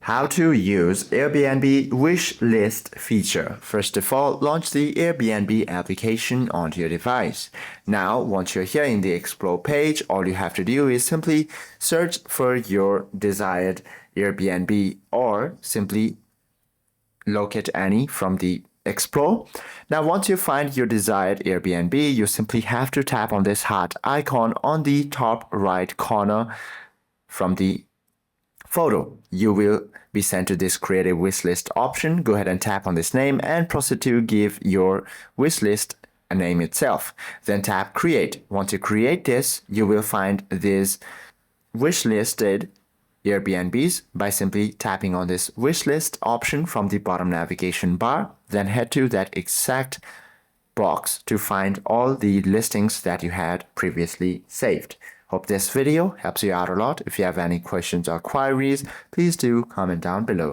How to use Airbnb Wishlist feature. First of all, launch the Airbnb application onto your device. Now, once you're here in the Explore page, all you have to do is simply search for your desired Airbnb or simply locate any from the Explore. Now, once you find your desired Airbnb, you simply have to tap on this heart icon on the top right corner from the photo. You will be sent to this create a wish list option. Go ahead and tap on this name and proceed to give your wish list a name itself. Then tap create. Once you create this, you will find this wish listed Airbnbs by simply tapping on this wish list option from the bottom navigation bar. Then head to that exact box to find all the listings that you had previously saved. Hope this video helps you out a lot. If you have any questions or queries, please do comment down below.